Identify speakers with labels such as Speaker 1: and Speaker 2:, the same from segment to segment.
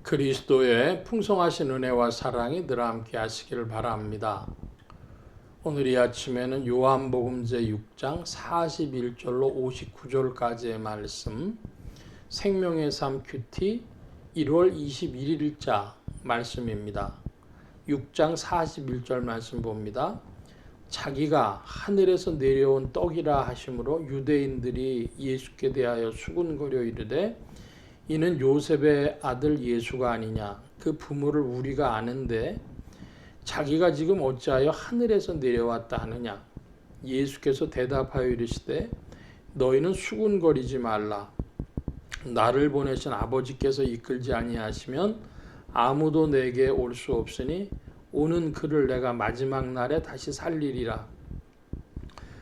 Speaker 1: 그리스도의 풍성하신 은혜와 사랑이 늘 함께 하시기를 바랍니다. 오늘 이 아침에는 요한복음제 6장 41절로 59절까지의 말씀, 생명의 삶 큐티 1월 21일자 말씀입니다. 6장 41절 말씀 봅니다. 자기가 하늘에서 내려온 떡이라 하심으로 유대인들이 예수께 대하여 수군거려 이르되 이는 요셉의 아들 예수가 아니냐. 그 부모를 우리가 아는데 자기가 지금 어찌하여 하늘에서 내려왔다 하느냐. 예수께서 대답하여 이르시되 너희는 수군거리지 말라. 나를 보내신 아버지께서 이끌지 아니하시면 아무도 내게 올 수 없으니 오는 그를 내가 마지막 날에 다시 살리리라.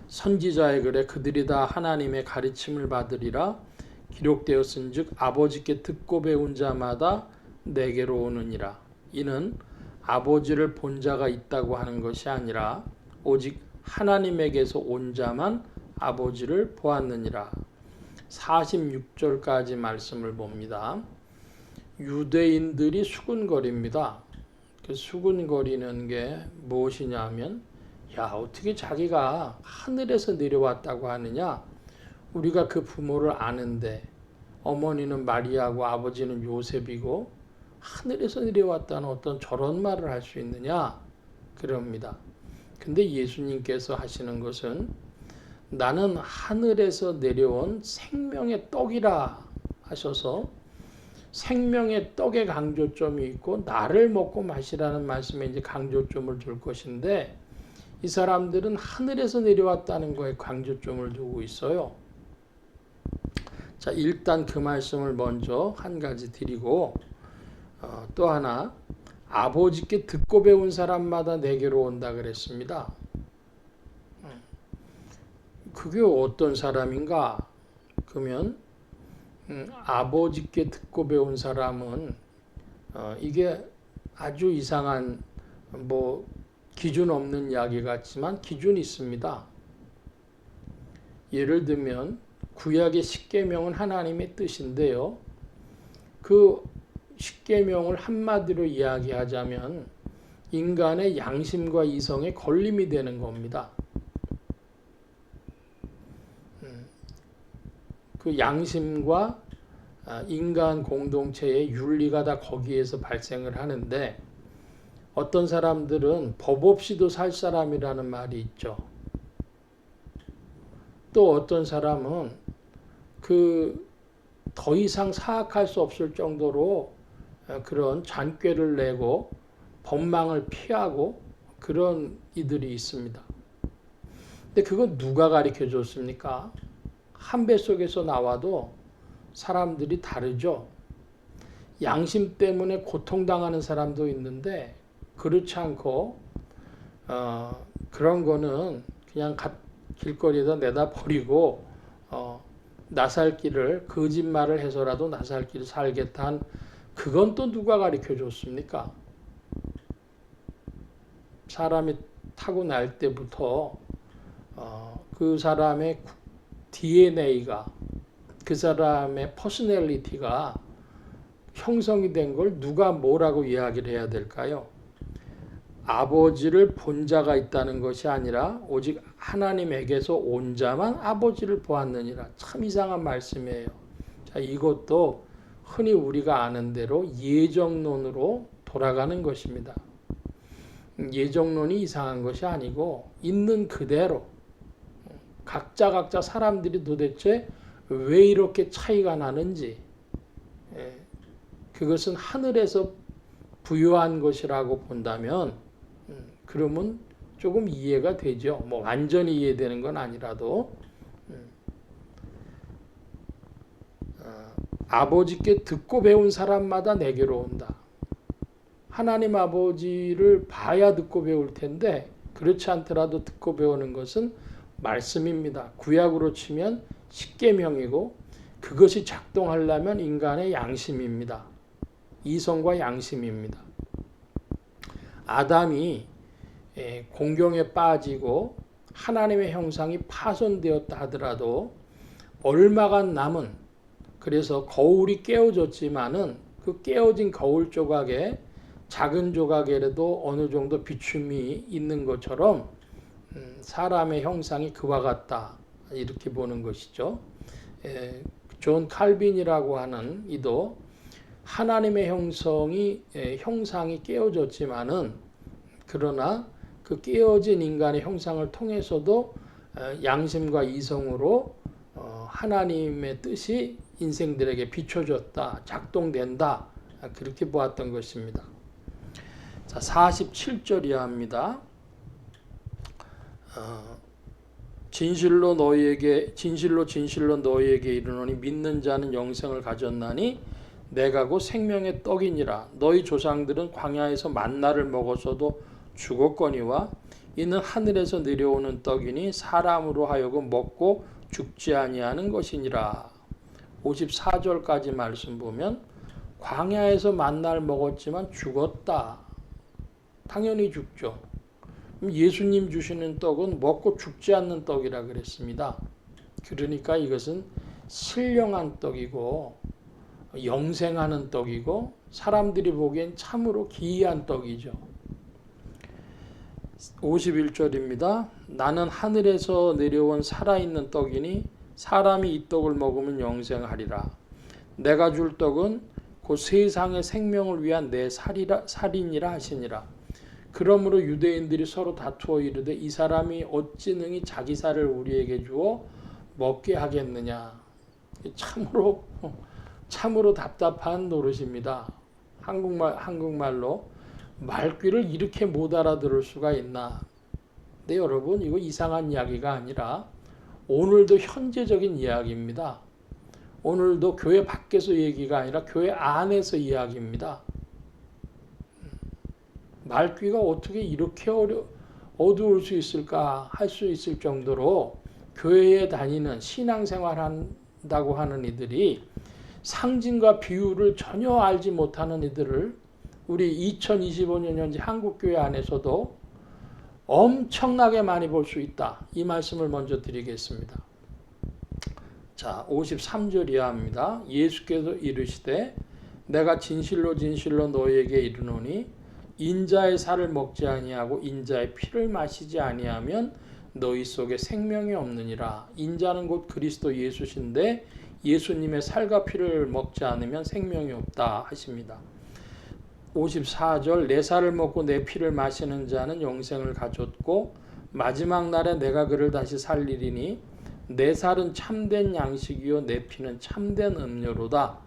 Speaker 1: 선지자의 글에 그들이 다 하나님의 가르침을 받으리라. 기록되었은즉 아버지께 듣고 배운 자마다 내게로 오느니라. 이는 아버지를 본 자가 있다고 하는 것이 아니라 오직 하나님에게서 온 자만 아버지를 보았느니라. 46절까지 말씀을 봅니다. 유대인들이 수군거립니다. 그 수군거리는 게 무엇이냐면 야, 어떻게 자기가 하늘에서 내려왔다고 하느냐. 우리가 그 부모를 아는데 어머니는 마리아고 아버지는 요셉이고 하늘에서 내려왔다는 어떤 저런 말을 할 수 있느냐 그럽니다. 근데 예수님께서 하시는 것은 나는 하늘에서 내려온 생명의 떡이라 하셔서 생명의 떡의 강조점이 있고 나를 먹고 마시라는 말씀에 이제 강조점을 둘 것인데 이 사람들은 하늘에서 내려왔다는 거에 강조점을 두고 있어요. 자, 일단 그 말씀을 먼저 한 가지 드리고 또 하나 아버지께 듣고 배운 사람마다 내게로 온다 그랬습니다. 그게 어떤 사람인가? 그러면 아버지께 듣고 배운 사람은 이게 아주 이상한 뭐 기준 없는 이야기 같지만 기준이 있습니다. 예를 들면 구약의 십계명은 하나님의 뜻인데요. 그 십계명을 한마디로 이야기하자면 인간의 양심과 이성에 걸림이 되는 겁니다. 그 양심과 인간 공동체의 윤리가 다 거기에서 발생을 하는데 어떤 사람들은 법 없이도 살 사람이라는 말이 있죠. 또 어떤 사람은 더 이상 사악할 수 없을 정도로 그런 잔꾀를 내고 법망을 피하고 그런 이들이 있습니다. 근데 그건 누가 가르쳐 줬습니까? 한 뱃속에서 나와도 사람들이 다르죠. 양심 때문에 고통당하는 사람도 있는데 그렇지 않고 그런 거는 그냥 길거리에다 내다 버리고 나살길을 거짓말을 해서라도 나살길을 살겠다 한 그건 또 누가 가르쳐 줬습니까? 사람이 타고날 때부터 그 사람의 DNA가 그 사람의 퍼스널리티가 형성이 된 걸 누가 뭐라고 이야기를 해야 될까요? 아버지를 본 자가 있다는 것이 아니라 오직 하나님에게서 온 자만 아버지를 보았느니라. 참 이상한 말씀이에요. 자, 이것도 흔히 우리가 아는 대로 예정론으로 돌아가는 것입니다. 예정론이 이상한 것이 아니고 있는 그대로 각자 사람들이 도대체 왜 이렇게 차이가 나는지 그것은 하늘에서 부여한 것이라고 본다면 그러면 조금 이해가 되죠. 뭐 완전히 이해되는 건 아니라도 아버지께 듣고 배운 사람마다 내게로 온다. 하나님 아버지를 봐야 듣고 배울 텐데 그렇지 않더라도 듣고 배우는 것은 말씀입니다. 구약으로 치면 십계명이고 그것이 작동하려면 인간의 양심입니다. 이성과 양심입니다. 아담이 공경에 빠지고 하나님의 형상이 파손되었다 하더라도 얼마간 남은 그래서 거울이 깨어졌지만은 그 깨어진 거울 조각에 작은 조각에라도 어느 정도 비춤이 있는 것처럼 사람의 형상이 그와 같다. 이렇게 보는 것이죠. 존 칼빈이라고 하는 이도 하나님의 형상이 깨어졌지만은 그러나 그 깨어진 인간의 형상을 통해서도 양심과 이성으로 하나님의 뜻이 인생들에게 비춰졌다, 작동된다, 그렇게 보았던 것입니다. 자, 47절 이하입니다. 진실로 진실로 너희에게 이르노니 믿는 자는 영생을 가졌나니 내가 곧 생명의 떡이니라. 너희 조상들은 광야에서 만나를 먹었어도 죽었거니와 이는 하늘에서 내려오는 떡이니 사람으로 하여금 먹고 죽지 아니하는 것이니라. 54절까지 말씀 보면 광야에서 만나를 먹었지만 죽었다. 당연히 죽죠. 예수님 주시는 떡은 먹고 죽지 않는 떡이라 그랬습니다. 그러니까 이것은 신령한 떡이고 영생하는 떡이고 사람들이 보기엔 참으로 기이한 떡이죠. 51절입니다. 나는 하늘에서 내려온 살아있는 떡이니 사람이 이 떡을 먹으면 영생하리라. 내가 줄 떡은 곧 세상의 생명을 위한 내 살이니라 하시니라. 그러므로 유대인들이 서로 다투어 이르되 이 사람이 어찌 능히 자기 살을 우리에게 주어 먹게 하겠느냐. 참으로 답답한 노릇입니다. 한국말로 말귀를 이렇게 못 알아들을 수가 있나. 근데 여러분 이거 이상한 이야기가 아니라 오늘도 현재적인 이야기입니다. 오늘도 교회 밖에서 얘기가 아니라 교회 안에서 이야기입니다. 말귀가 어떻게 이렇게 어두울 수 있을까 할 수 있을 정도로 교회에 다니는 신앙생활 한다고 하는 이들이 상징과 비유를 전혀 알지 못하는 이들을 우리 2025년 현재 한국교회 안에서도 엄청나게 많이 볼 수 있다. 이 말씀을 먼저 드리겠습니다. 자, 53절 이하입니다. 예수께서 이르시되 내가 진실로 너희에게 이르노니 인자의 살을 먹지 아니하고 인자의 피를 마시지 아니하면 너희 속에 생명이 없느니라. 인자는 곧 그리스도 예수신데 예수님의 살과 피를 먹지 않으면 생명이 없다 하십니다. 54절 내 살을 먹고 내 피를 마시는 자는 영생을 가졌고 마지막 날에 내가 그를 다시 살리리니 내 살은 참된 양식이요 내 피는 참된 음료로다.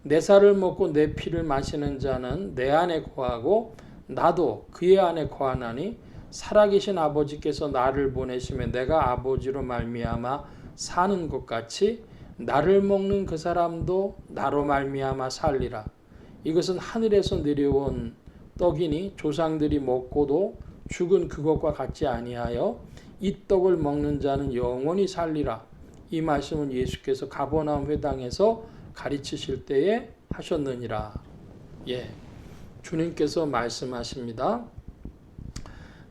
Speaker 1: 내 살을 먹고 내 피를 마시는 자는 내 안에 거하고 나도 그의 안에 거하나니 살아계신 아버지께서 나를 보내시며 내가 아버지로 말미암아 사는 것 같이 나를 먹는 그 사람도 나로 말미암아 살리라. 이것은 하늘에서 내려온 떡이니 조상들이 먹고도 죽은 그것과 같지 아니하여 이 떡을 먹는 자는 영원히 살리라. 이 말씀은 예수께서 가버나움 회당에서 가르치실 때에 하셨느니라. 주님께서 말씀하십니다.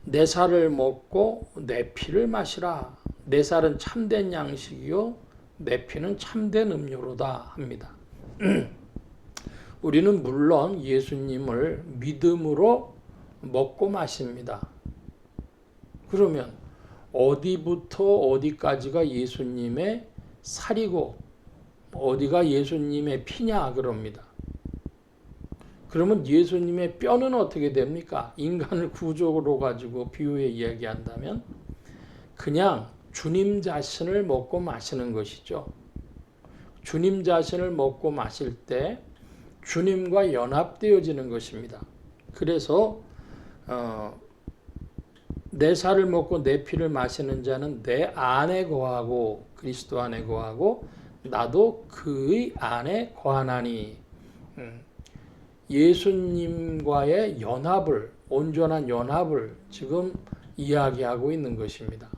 Speaker 1: 내 살을 먹고 내 피를 마시라. 내 살은 참된 양식이요 내 피는 참된 음료로다 합니다. 우리는 물론 예수님을 믿음으로 먹고 마십니다. 그러면 어디부터 어디까지가 예수님의 살이고 어디가 예수님의 피냐 그럽니다. 그러면 예수님의 뼈는 어떻게 됩니까? 인간을 구조로 가지고 비유해 이야기한다면 그냥 주님 자신을 먹고 마시는 것이죠. 주님 자신을 먹고 마실 때 주님과 연합되어지는 것입니다. 그래서 내 살을 먹고 내 피를 마시는 자는 내 안에 거하고 그리스도 안에 거하고 나도 그의 안에 거하나니. 예수님과의 연합을 온전한 연합을 지금 이야기하고 있는 것입니다.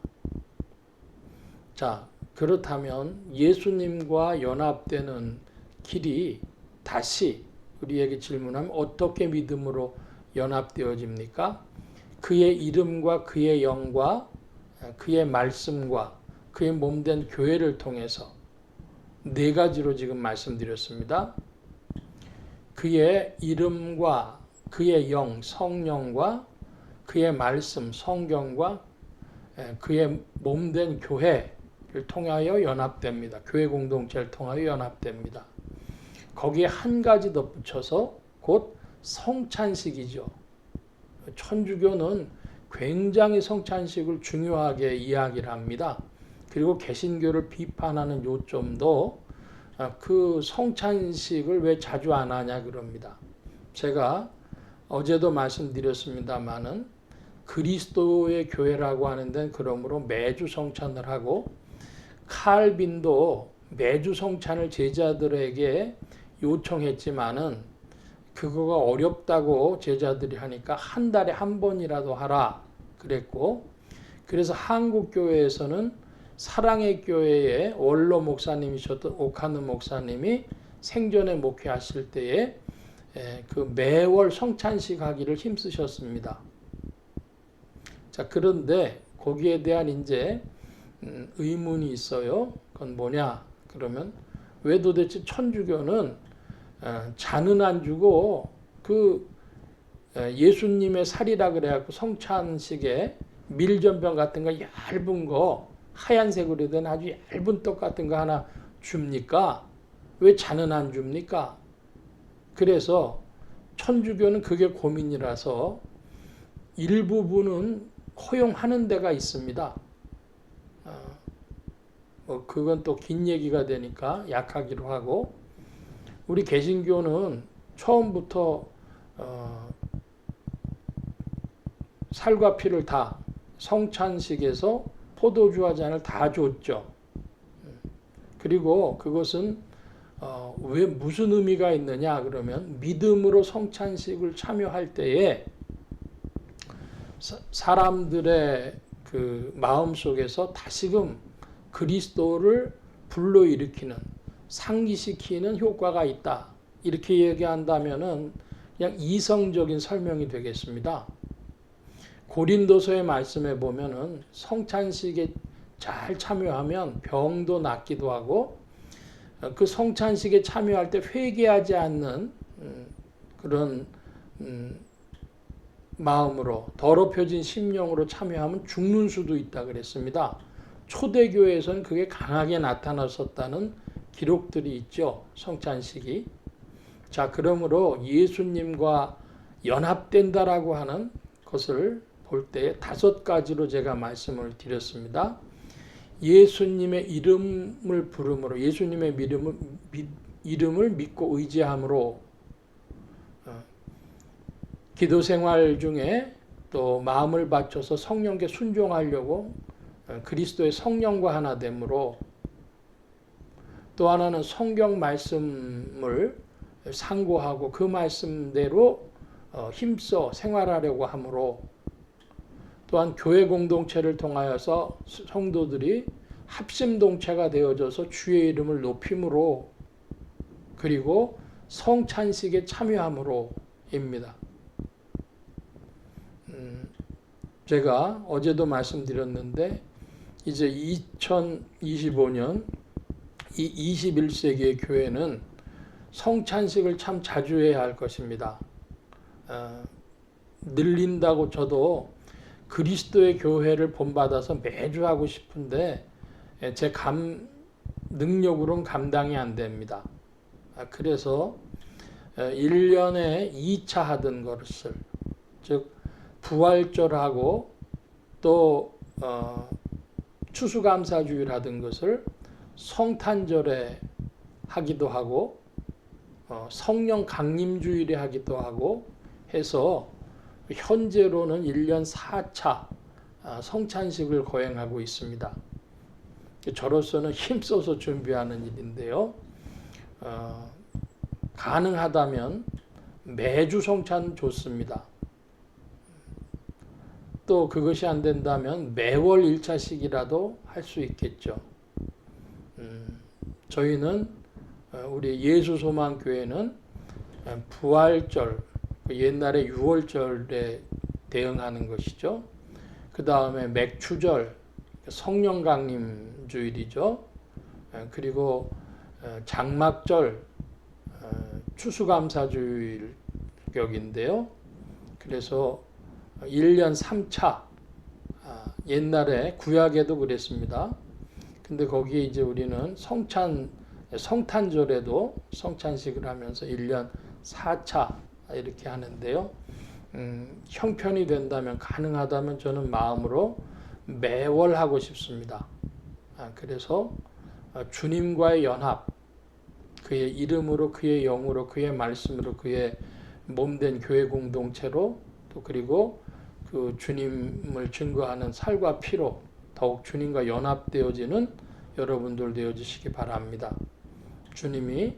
Speaker 1: 자, 그렇다면 예수님과 연합되는 길이 다시 우리에게 질문하면 어떻게 믿음으로 연합되어집니까? 그의 이름과 그의 영과 그의 말씀과 그의 몸된 교회를 통해서 네 가지로 지금 말씀드렸습니다. 그의 이름과 그의 영, 성령과 그의 말씀, 성경과 그의 몸된 교회를 통하여 연합됩니다. 교회 공동체를 통하여 연합됩니다. 거기에 한 가지 덧붙여서 곧 성찬식이죠. 천주교는 굉장히 성찬식을 중요하게 이야기를 합니다. 그리고 개신교를 비판하는 요점도 그 성찬식을 왜 자주 안 하냐 그럽니다. 제가 어제도 말씀드렸습니다마는 그리스도의 교회라고 하는 데는 그러므로 매주 성찬을 하고 칼빈도 매주 성찬을 제자들에게 요청했지만은 그거가 어렵다고 제자들이 하니까 한 달에 한 번이라도 하라 그랬고, 그래서 한국 교회에서는 사랑의 교회의 원로 목사님이셨던 오카느 목사님이 생전에 목회하실 때에 그 매월 성찬식 하기를 힘쓰셨습니다. 자, 그런데 거기에 대한 이제 의문이 있어요. 그건 뭐냐? 그러면 왜 도대체 천주교는 잔은 안 주고 그 예수님의 살이라 그래갖고 성찬식에 밀전병 같은 거 얇은 거 하얀색으로 된 아주 얇은 떡 같은 거 하나 줍니까? 왜 잔은 안 줍니까? 그래서 천주교는 그게 고민이라서 일부분은 허용하는 데가 있습니다. 그건 또 긴 얘기가 되니까 약하기로 하고, 우리 개신교는 처음부터 살과 피를 다 성찬식에서 포도주와 잔을 다 줬죠. 그리고 그것은 왜 무슨 의미가 있느냐 그러면 믿음으로 성찬식을 참여할 때에 사람들의 그 마음 속에서 다시금 그리스도를 불러일으키는, 상기시키는 효과가 있다. 이렇게 얘기한다면은 그냥 이성적인 설명이 되겠습니다. 고린도서의 말씀에 보면은 성찬식에 잘 참여하면 병도 낫기도 하고, 그 성찬식에 참여할 때 회개하지 않는 그런 마음으로 더럽혀진 심령으로 참여하면 죽는 수도 있다 그랬습니다. 초대교회에서는 그게 강하게 나타났었다는 기록들이 있죠. 성찬식이. 자, 그러므로 예수님과 연합된다라고 하는 것을 볼 때 5가지로 제가 말씀을 드렸습니다. 예수님의 이름을 부름으로, 예수님의 이름을 믿고 의지함으로, 기도 생활 중에 또 마음을 바쳐서 성령께 순종하려고 그리스도의 성령과 하나 됨으로, 또 하나는 성경 말씀을 상고하고 그 말씀대로 힘써 생활하려고 함으로, 또한 교회 공동체를 통하여서 성도들이 합심동체가 되어져서 주의 이름을 높임으로, 그리고 성찬식에 참여함으로입니다. 제가 어제도 말씀드렸는데 이제 2025년 이 21세기의 교회는 성찬식을 참 자주 해야 할 것입니다. 늘린다고 저도 그리스도의 교회를 본받아서 매주 하고 싶은데 제 능력으로는 감당이 안 됩니다. 그래서 1년에 2차 하던 것을, 즉 부활절하고 또 추수감사주일 하던 것을 성탄절에 하기도 하고 성령 강림주일에 하기도 하고 해서 현재로는 1년 4차 성찬식을 거행하고 있습니다. 저로서는 힘써서 준비하는 일인데요. 가능하다면 매주 성찬 좋습니다. 또 그것이 안 된다면 매월 1차씩이라도 할 수 있겠죠. 저희는 우리 예수소망교회는 부활절, 옛날에 6월절에 대응하는 것이죠. 그 다음에 맥추절, 성령강림주일이죠. 그리고 장막절, 추수감사주일격인데요. 그래서 1년 3차, 옛날에 구약에도 그랬습니다. 근데 거기에 이제 우리는 성탄절에도 성찬식을 하면서 1년 4차 이렇게 하는데요. 형편이 된다면, 가능하다면 저는 마음으로 매월 하고 싶습니다. 그래서 주님과의 연합, 그의 이름으로, 그의 영으로, 그의 말씀으로, 그의 몸된 교회 공동체로, 또 그리고 그 주님을 증거하는 살과 피로 더욱 주님과 연합되어지는 여러분들 되어지시기 바랍니다. 주님이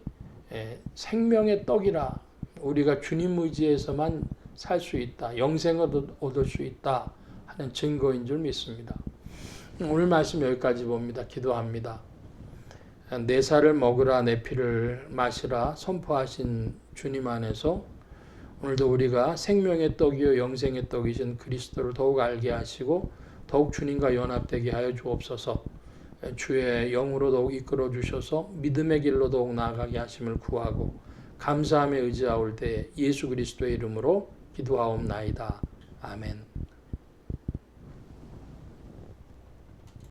Speaker 1: 생명의 떡이라, 우리가 주님 의지에서만 살 수 있다, 영생을 얻을 수 있다 하는 증거인 줄 믿습니다. 오늘 말씀 여기까지 봅니다. 기도합니다. 내 살을 먹으라, 내 피를 마시라 선포하신 주님 안에서 오늘도 우리가 생명의 떡이요 영생의 떡이신 그리스도를 더욱 알게 하시고 더욱 주님과 연합되게 하여 주옵소서. 주의 영으로 더욱 이끌어 주셔서 믿음의 길로 더욱 나아가게 하심을 구하고 감사함에 의지하올 때 예수 그리스도의 이름으로 기도하옵나이다. 아멘.